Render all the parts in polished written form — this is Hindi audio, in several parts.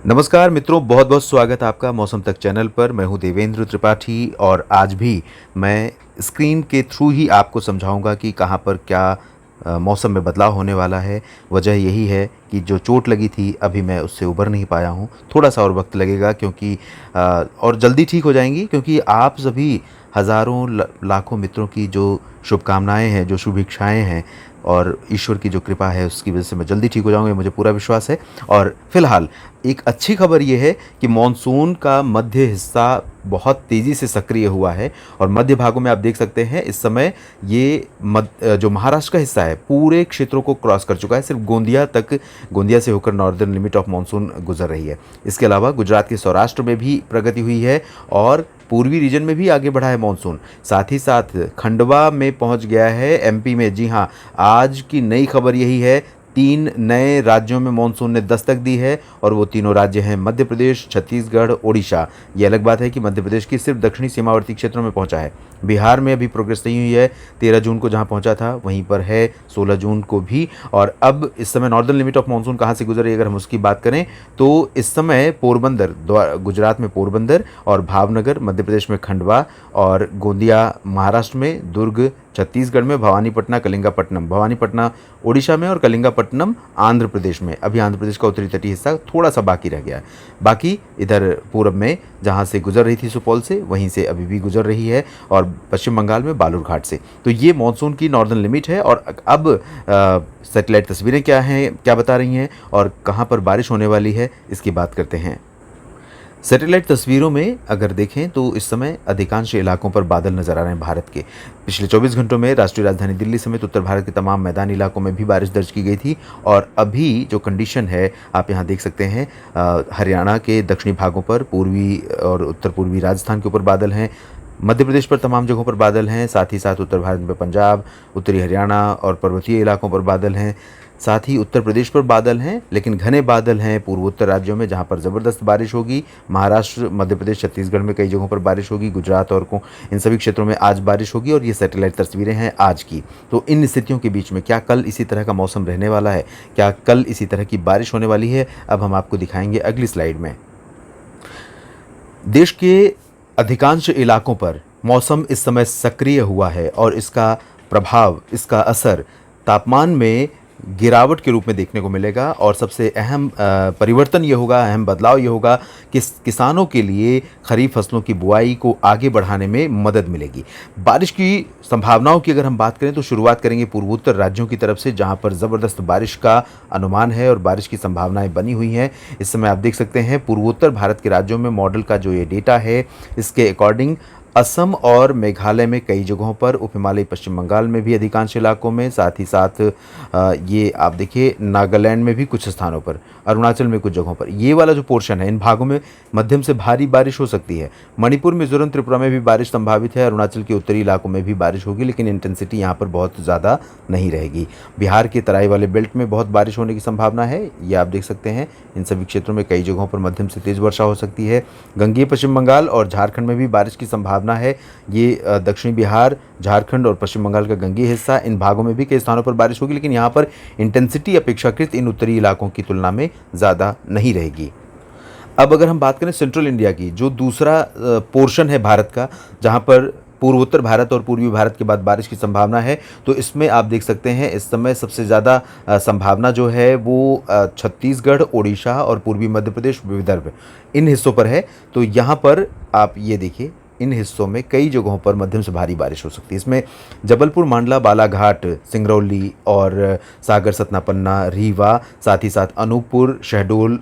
नमस्कार मित्रों, बहुत बहुत स्वागत है आपका मौसम तक चैनल पर। मैं हूं देवेंद्र त्रिपाठी और आज भी मैं स्क्रीन के थ्रू ही आपको समझाऊंगा कि कहां पर क्या मौसम में बदलाव होने वाला है। वजह यही है कि जो चोट लगी थी अभी मैं उससे उबर नहीं पाया हूं। थोड़ा सा और वक्त लगेगा क्योंकि और जल्दी ठीक हो जाएंगी, क्योंकि आप सभी हज़ारों लाखों मित्रों की जो शुभकामनाएं हैं, जो शुभ इच्छाएँ हैं और ईश्वर की जो कृपा है, उसकी वजह से मैं जल्दी ठीक हो जाऊँगा, ये मुझे पूरा विश्वास है। और फिलहाल एक अच्छी खबर ये है कि मॉनसून का मध्य हिस्सा बहुत तेज़ी से सक्रिय हुआ है और मध्य भागों में आप देख सकते हैं इस समय ये जो महाराष्ट्र का हिस्सा है पूरे क्षेत्रों को क्रॉस कर चुका है। सिर्फ गोंदिया से होकर नॉर्दर्न लिमिट ऑफ मॉनसून गुजर रही है। इसके अलावा गुजरात के सौराष्ट्र में भी प्रगति हुई है और पूर्वी रीजन में भी आगे बढ़ा है मॉनसून। साथ ही साथ खंडवा में पहुंच गया है एमपी में। जी हाँ, आज की नई खबर यही है, 3 नए राज्यों में मानसून ने दस्तक दी है और वो तीनों राज्य हैं मध्य प्रदेश, छत्तीसगढ़, ओडिशा। ये अलग बात है कि मध्य प्रदेश की सिर्फ दक्षिणी सीमावर्ती क्षेत्रों में पहुंचा है। बिहार में अभी प्रोग्रेस नहीं हुई है। 13 जून को जहां पहुंचा था वहीं पर है 16 जून को भी। और अब इस समय नॉर्दर्न लिमिट ऑफ मानसून कहां से गुजर रही है अगर हम उसकी बात करें तो इस समय पोरबंदर, गुजरात में पोरबंदर और भावनगर, मध्य प्रदेश में खंडवा और गोंदिया महाराष्ट्र में, दुर्ग छत्तीसगढ़ में, भवानीपटना कलिंगापट्टनम, भवानीपटना ओडिशा में और कलिंगापट्टनम आंध्र प्रदेश में। अभी आंध्र प्रदेश का उत्तरी तटीय हिस्सा थोड़ा सा बाकी रह गया है। बाकी इधर पूरब में जहाँ से गुजर रही थी सुपौल से, वहीं से अभी भी गुजर रही है और पश्चिम बंगाल में बालूरघाट से। तो ये मानसून की नॉर्दर्न लिमिट है। और अब सैटेलाइट तस्वीरें क्या हैं, क्या बता रही हैं और कहाँ पर बारिश होने वाली है, इसकी बात करते हैं। सैटेलाइट तस्वीरों में अगर देखें तो इस समय अधिकांश इलाकों पर बादल नजर आ रहे हैं भारत के। पिछले 24 घंटों में राष्ट्रीय राजधानी दिल्ली समेत उत्तर भारत के तमाम मैदानी इलाकों में भी बारिश दर्ज की गई थी। और अभी जो कंडीशन है आप यहाँ देख सकते हैं, हरियाणा के दक्षिणी भागों पर, पूर्वी और उत्तर पूर्वी राजस्थान के ऊपर बादल हैं। मध्य प्रदेश पर तमाम जगहों पर बादल हैं। साथ ही साथ उत्तर भारत में पंजाब, उत्तरी हरियाणा और पर्वतीय इलाकों पर बादल हैं। साथ ही उत्तर प्रदेश पर बादल हैं, लेकिन घने बादल हैं पूर्वोत्तर राज्यों में जहां पर ज़बरदस्त बारिश होगी। महाराष्ट्र, मध्य प्रदेश, छत्तीसगढ़ में कई जगहों पर बारिश होगी। गुजरात और इन सभी क्षेत्रों में आज बारिश होगी और ये सैटेलाइट तस्वीरें हैं आज की। तो इन स्थितियों के बीच में क्या कल इसी तरह का मौसम रहने वाला है, क्या कल इसी तरह की बारिश होने वाली है, अब हम आपको दिखाएंगे अगली स्लाइड में। देश के अधिकांश इलाकों पर मौसम इस समय सक्रिय हुआ है और इसका प्रभाव, इसका असर तापमान में गिरावट के रूप में देखने को मिलेगा। और सबसे अहम परिवर्तन ये होगा, अहम बदलाव ये होगा कि किसानों के लिए खरीफ फसलों की बुआई को आगे बढ़ाने में मदद मिलेगी। बारिश की संभावनाओं की अगर हम बात करें तो शुरुआत करेंगे पूर्वोत्तर राज्यों की तरफ से, जहां पर ज़बरदस्त बारिश का अनुमान है और बारिश की संभावनाएं बनी हुई हैं। इस समय आप देख सकते हैं पूर्वोत्तर भारत के राज्यों में मॉडल का जो ये डेटा है, इसके अकॉर्डिंग असम और मेघालय में कई जगहों पर, उप हिमालयी पश्चिम बंगाल में भी अधिकांश इलाकों में, साथ ही साथ ये आप देखिए नागालैंड में भी कुछ स्थानों पर, अरुणाचल में कुछ जगहों पर, ये वाला जो पोर्शन है इन भागों में मध्यम से भारी बारिश हो सकती है। मणिपुर, मिजोरम, त्रिपुरा में भी बारिश संभावित है। अरुणाचल के उत्तरी इलाकों में भी बारिश होगी, लेकिन इंटेंसिटी यहाँ पर बहुत ज़्यादा नहीं रहेगी। बिहार के तराई वाले बेल्ट में बहुत बारिश होने की संभावना है, ये आप देख सकते हैं। इन सभी क्षेत्रों में कई जगहों पर मध्यम से तेज़ वर्षा हो सकती है। गंगेय पश्चिम बंगाल और झारखंड में भी बारिश की संभावना है। ये दक्षिणी बिहार, झारखंड और पश्चिम बंगाल का गंगेय हिस्सा, इन भागों में भी कई स्थानों पर बारिश होगी, लेकिन यहाँ पर इंटेंसिटी अपेक्षाकृत इन उत्तरी इलाकों की तुलना में ज़्यादा नहीं रहेगी। अब अगर हम बात करें सेंट्रल इंडिया की, जो दूसरा पोर्शन है भारत का, जहाँ पर पूर्वोत्तर भारत और पूर्वी भारत के बाद बारिश की संभावना है, तो इसमें आप देख सकते हैं इस समय सबसे ज़्यादा संभावना जो है वो छत्तीसगढ़, ओडिशा और पूर्वी मध्य प्रदेश, विदर्भ, इन हिस्सों पर है। तो यहाँ पर आप ये देखिए, इन हिस्सों में कई जगहों पर मध्यम से भारी बारिश हो सकती है। इसमें जबलपुर, मांडला, बालाघाट, सिंगरौली और सागर, सतना, पन्ना, रीवा, साथ ही साथ अनूपपुर, शहडोल,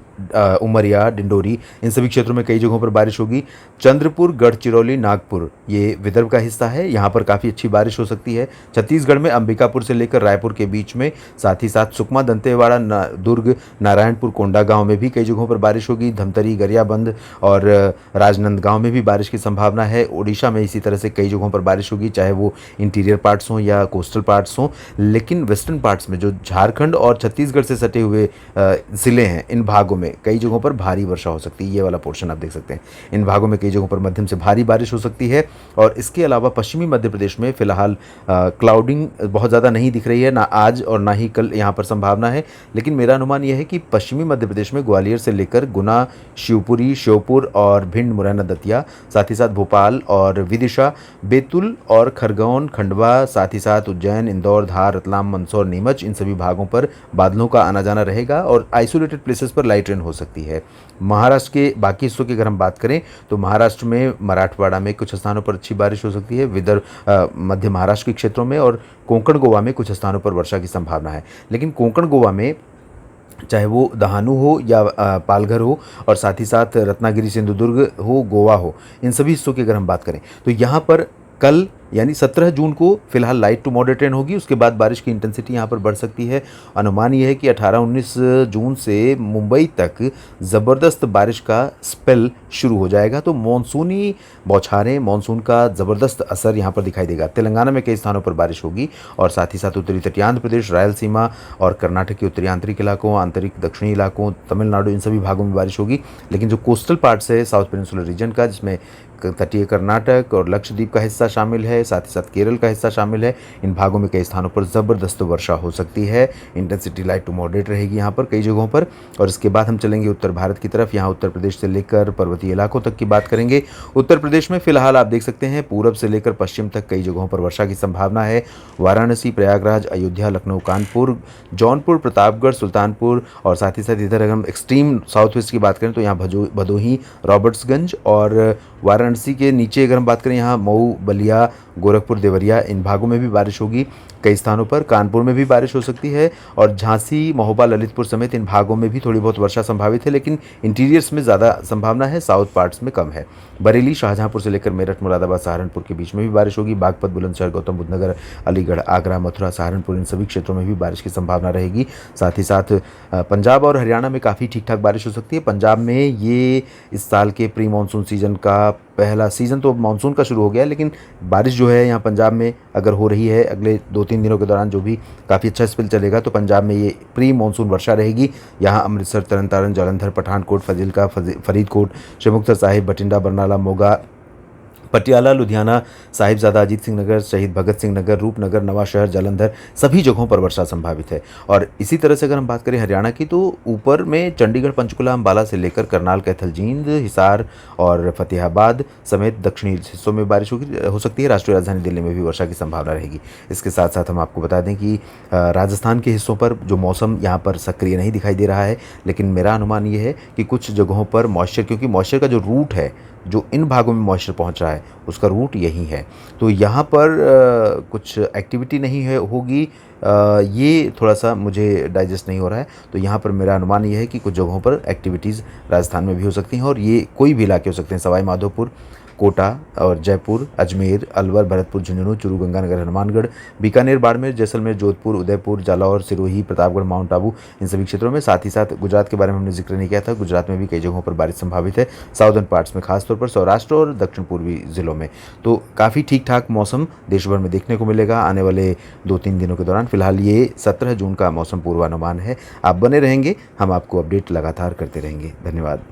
उमरिया, डिंडोरी, इन सभी क्षेत्रों में कई जगहों पर बारिश होगी। चंद्रपुर, गढ़चिरौली, नागपुर, ये विदर्भ का हिस्सा है, यहाँ पर काफ़ी अच्छी बारिश हो सकती है। छत्तीसगढ़ में अंबिकापुर से लेकर रायपुर के बीच में, साथ ही साथ सुकमा, दंतेवाड़ा, दुर्ग, नारायणपुर, कोंडागांव में भी कई जगहों पर बारिश होगी। धमतरी, गरियाबंद और राजनांदगांव में भी बारिश की संभावना संभावना है। उड़ीसा में इसी तरह से कई जगहों पर बारिश होगी, चाहे वो इंटीरियर पार्ट्स हों या कोस्टल पार्ट्स हों। लेकिन वेस्टर्न पार्ट्स में जो झारखंड और छत्तीसगढ़ से सटे हुए ज़िले हैं, इन भागों में कई जगहों पर भारी वर्षा हो सकती है। ये वाला पोर्शन आप देख सकते हैं। इन भागों में कई जगहों पर मध्यम से भारी बारिश हो सकती है। और इसके अलावा पश्चिमी मध्य प्रदेश में फ़िलहाल क्लाउडिंग बहुत ज़्यादा नहीं दिख रही है, ना आज और ना ही कल यहाँ पर संभावना है। लेकिन मेरा अनुमान यह है कि पश्चिमी मध्य प्रदेश में ग्वालियर से लेकर गुना, शिवपुरी, श्योपुर और भिंड, मुरैना, दतिया, साथ ही साथ भोपाल और विदिशा, बैतूल और खरगोन, खंडवा, साथ ही साथ उज्जैन, इंदौर, धार, रतलाम, मंदसौर, नीमच, इन सभी भागों पर बादलों का आना जाना रहेगा और आइसोलेटेड प्लेसेस पर लाइट रेन हो सकती है। महाराष्ट्र के बाकी हिस्सों की अगर हम बात करें तो महाराष्ट्र में मराठवाड़ा में कुछ स्थानों पर अच्छी बारिश हो सकती है, मध्य महाराष्ट्र के क्षेत्रों में, और कोंकण गोवा में कुछ स्थानों पर वर्षा की संभावना है। लेकिन कोंकण गोवा में चाहे वो दहानू हो या पालघर हो, और साथ ही साथ रत्नागिरी, सिंधुदुर्ग हो, गोवा हो, इन सभी हिस्सों की अगर हम बात करें तो यहाँ पर कल यानी 17 जून को फिलहाल लाइट टू मॉडरेट रेन होगी। उसके बाद बारिश की इंटेंसिटी यहाँ पर बढ़ सकती है। अनुमान ये है कि 18-19 जून से मुंबई तक ज़बरदस्त बारिश का स्पेल शुरू हो जाएगा। तो मॉनसूनी बौछारें, मॉनसून का ज़बरदस्त असर यहाँ पर दिखाई देगा। तेलंगाना में कई स्थानों पर बारिश होगी और साथ ही साथ उत्तरी तटीय आंध्र प्रदेश, रायलसीमा और कर्नाटक के उत्तरी आंतरिक इलाकों, आंतरिक दक्षिणी इलाकों, तमिलनाडु, इन सभी भागों में बारिश होगी। लेकिन जो कोस्टल पार्ट्स है साउथ पेनिनसुलर रीजन का, जिसमें तटीय कर्नाटक और लक्षद्वीप का हिस्सा शामिल है, साथ ही साथ केरल का हिस्सा शामिल है, इन भागों में कई स्थानों पर ज़बरदस्त वर्षा हो सकती है। इंटेंसिटी लाइट टू मॉडरेट रहेगी यहाँ पर कई जगहों पर। और इसके बाद हम चलेंगे उत्तर भारत की तरफ। यहाँ उत्तर प्रदेश से लेकर पर्वतीय इलाकों तक की बात करेंगे। उत्तर प्रदेश में फिलहाल आप देख सकते हैं पूरब से लेकर पश्चिम तक कई जगहों पर वर्षा की संभावना है। वाराणसी, प्रयागराज, अयोध्या, लखनऊ, कानपुर, जौनपुर, प्रतापगढ़, सुल्तानपुर, और साथ ही साथ इधर अगर हम एक्सट्रीम साउथ वेस्ट की बात करें तो यहाँ भदोही, रॉबर्ट्सगंज, और वाराणसी के नीचे अगर हम बात करें यहाँ मऊ, बलिया, गोरखपुर, देवरिया, इन भागों में भी बारिश होगी कई स्थानों पर। कानपुर में भी बारिश हो सकती है और झांसी, महोबा, ललितपुर समेत इन भागों में भी थोड़ी बहुत वर्षा संभावित है, लेकिन इंटीरियर्स में ज़्यादा संभावना है, साउथ पार्ट्स में कम है। बरेली, शाहजहांपुर से लेकर मेरठ, मुरादाबाद, सहारनपुर के बीच में भी बारिश होगी। बागपत, बुलंदशहर, गौतम बुद्ध नगर, अलीगढ़, आगरा, मथुरा, सहारनपुर, इन सभी क्षेत्रों में भी बारिश की संभावना रहेगी। साथ ही साथ पंजाब और हरियाणा में काफ़ी ठीक ठाक बारिश हो सकती है। पंजाब में ये इस साल के प्री मानसून सीजन का पहला सीज़न, तो मानसून का शुरू हो गया है, लेकिन बारिश जो है यहाँ पंजाब में अगर हो रही है अगले 2-3 दिनों के दौरान, जो भी काफ़ी अच्छा स्पेल चलेगा, तो पंजाब में ये प्री मानसून वर्षा रहेगी। यहाँ अमृतसर, तरनतारन, जालंधर, पठानकोट, फजीलका, फरीदकोट, श्री मुक्तसर साहिब, बठिंडा, बरनाला, मोगा, पटियाला, लुधियाना, साहिबजादा अजीत सिंह नगर, शहीद भगत सिंह नगर, रूपनगर, नवांशहर, जालंधर, सभी जगहों पर वर्षा संभावित है। और इसी तरह से अगर हम बात करें हरियाणा की, तो ऊपर में चंडीगढ़, पंचकुला, अंबाला से लेकर करनाल, कैथल, जींद, हिसार और फतेहाबाद समेत दक्षिणी हिस्सों में बारिश हो सकती है। राष्ट्रीय राजधानी दिल्ली में भी वर्षा की संभावना रहेगी। इसके साथ साथ हम आपको बता दें कि राजस्थान के हिस्सों पर जो मौसम यहाँ पर सक्रिय नहीं दिखाई दे रहा है, लेकिन मेरा अनुमान ये है कि कुछ जगहों पर मॉइस्चर, क्योंकि मॉइस्चर का जो रूट है, जो इन भागों में मॉइस्चर पहुंच रहा है, उसका रूट यही है, तो यहाँ पर कुछ एक्टिविटी नहीं है होगी। ये थोड़ा सा मुझे डाइजेस्ट नहीं हो रहा है, तो यहाँ पर मेरा अनुमान ये है कि कुछ जगहों पर एक्टिविटीज़ राजस्थान में भी हो सकती हैं, और ये कोई भी इलाके हो सकते हैं। सवाई माधोपुर, कोटा और जयपुर, अजमेर, अलवर, भरतपुर, झुंझुनू, चूरू, गंगानगर, हनुमानगढ़, बीकानेर, बाड़मेर, जैसलमेर, जोधपुर, उदयपुर, जालौर, सिरोही, प्रतापगढ़, माउंट आबू, इन सभी क्षेत्रों में। साथ ही साथ गुजरात के बारे में हमने जिक्र नहीं किया था, गुजरात में भी कई जगहों पर बारिश संभावित है, साउदर्न पार्ट्स में, खासतौर पर सौराष्ट्र और दक्षिण पूर्वी जिलों में। तो काफ़ी ठीक ठाक मौसम देश भर में देखने को मिलेगा आने वाले 2-3 दिनों के दौरान। फिलहाल ये 17 जून का मौसम पूर्वानुमान है। आप बने रहेंगे, हम आपको अपडेट लगातार करते रहेंगे। धन्यवाद।